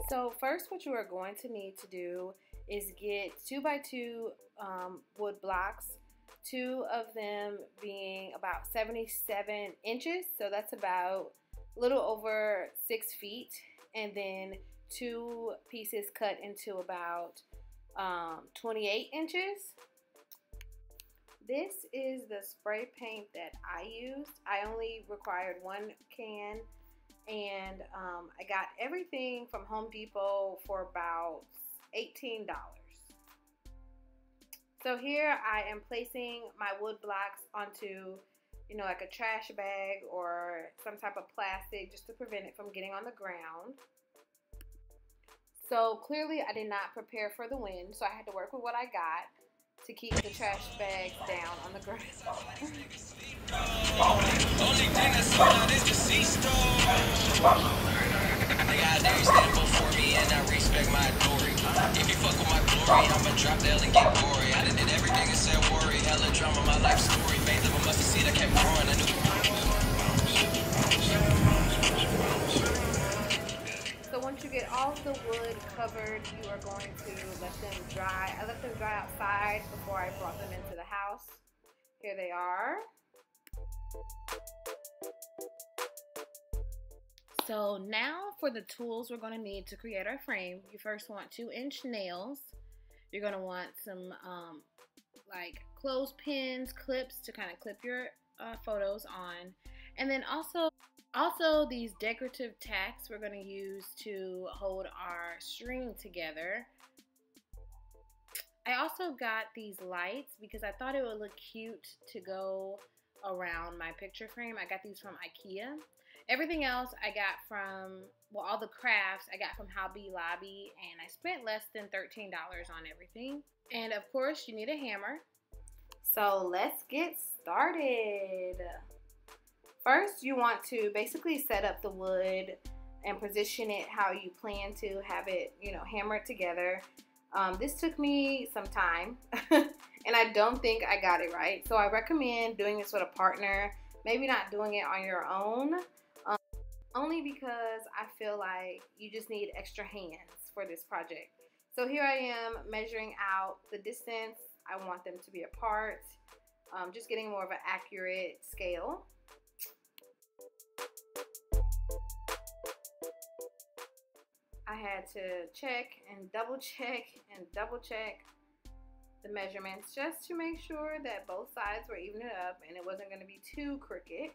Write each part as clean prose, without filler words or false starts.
So first what you are going to need to do is get 2x2 wood blocks, 2 of them being about 77 inches, so that's about a little over 6 feet, and then 2 pieces cut into about 28 inches. This is the spray paint that I used. I only required 1 can, and I got everything from Home Depot for about $18. So here I am placing my wood blocks onto, you know, like a trash bag or some type of plastic just to prevent it from getting on the ground. So clearly I did not prepare for the wind, so I had to work with what I got to keep the trash bags down on the ground. Only thing that's fun is the C-store. They got there stand before me and I respect my authority. If you fuck with my glory, I'ma drop the L and get gory. I done did everything and said worry. Hella drama, my life story. Made of a mustard seed, I kept growing. I knew. So once you get all of the wood covered, you are going to let them dry. I let them dry outside before I brought them into the house. Here they are. So now for the tools we're going to need to create our frame. You first want 2-inch nails. You're going to want some like clothespins, clips to kind of clip your photos on. And then also these decorative tacks we're going to use to hold our string together. I also got these lights because I thought it would look cute to go around my picture frame. I got these from IKEA. Everything else I got from, well, all the crafts I got from Hobby Lobby, and I spent less than $13 on everything. And of course you need a hammer. So let's get started. First you want to basically set up the wood and position it how you plan to have it, you know, hammered together. This took me some time and I don't think I got it right. So I recommend doing this with a partner, maybe not doing it on your own. Only because I feel like you just need extra hands for this project. So here I am measuring out the distance I want them to be apart, just getting more of an accurate scale. I had to check and double check the measurements just to make sure that both sides were even it up and it wasn't going to be too crooked.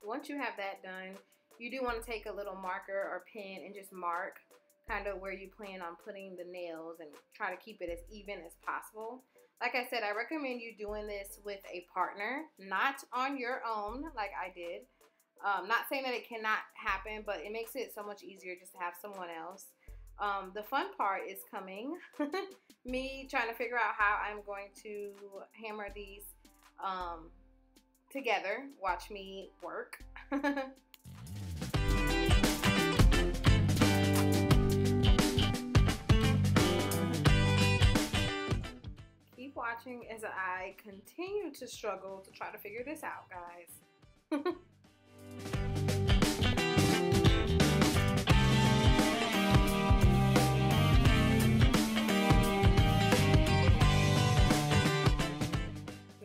Once you have that done, you do want to take a little marker or pen and just mark kind of where you plan on putting the nails and try to keep it as even as possible. Like I said, I recommend you doing this with a partner, not on your own like I did. Not saying that it cannot happen, but it makes it so much easier just to have someone else. The fun part is coming. Me trying to figure out how I'm going to hammer these together. Watch me work. Keep watching as I continue to struggle to try to figure this out, guys.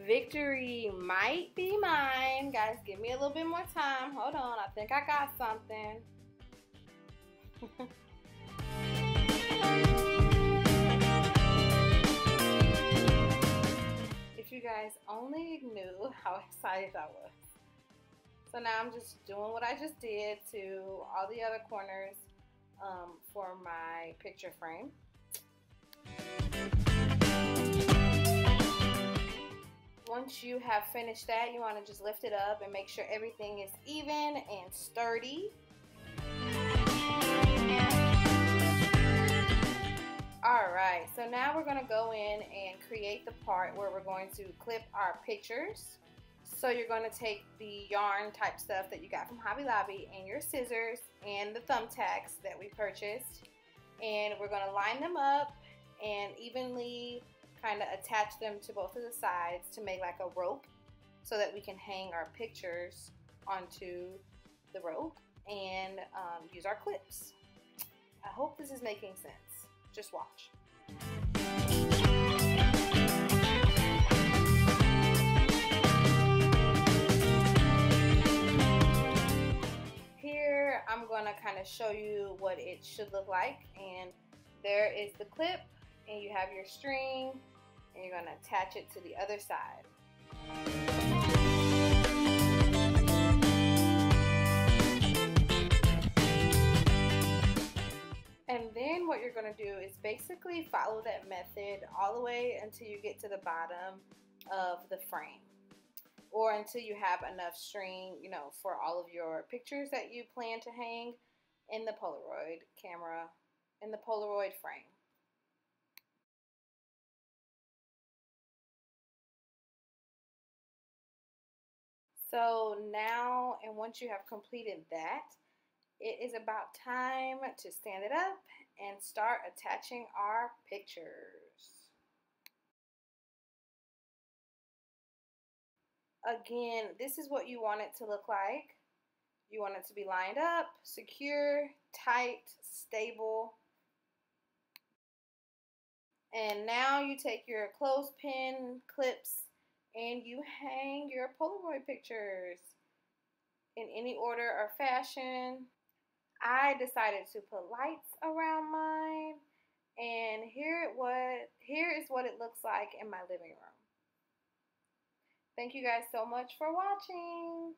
Victory might be mine. Guys, give me a little bit more time. Hold on, I think I got something. If you guys only knew how excited I was. So now I'm just doing what I just did to all the other corners for my picture frame. Once you have finished that, you want to just lift it up and make sure everything is even and sturdy. Alright, so now we're going to go in and create the part where we're going to clip our pictures. So you're going to take the yarn type stuff that you got from Hobby Lobby and your scissors and the thumbtacks that we purchased. And we're going to line them up and evenly kind of attach them to both of the sides to make like a rope. so that we can hang our pictures onto the rope and use our clips. I hope this is making sense. Just watch. Here I'm going to kind of show you what it should look like, and there is the clip, and you have your string, and you're going to attach it to the other side. And then what you're going to do is basically follow that method all the way until you get to the bottom of the frame, or until you have enough string, you know, for all of your pictures that you plan to hang in the Polaroid camera, in the Polaroid frame. So now, and once you have completed that, it is about time to stand it up and start attaching our pictures. Again, this is what you want it to look like. You want it to be lined up, secure, tight, stable. And now you take your clothespin clips and you hang your Polaroid pictures in any order or fashion. I decided to put lights around mine, and here is what it looks like in my living room. Thank you guys so much for watching.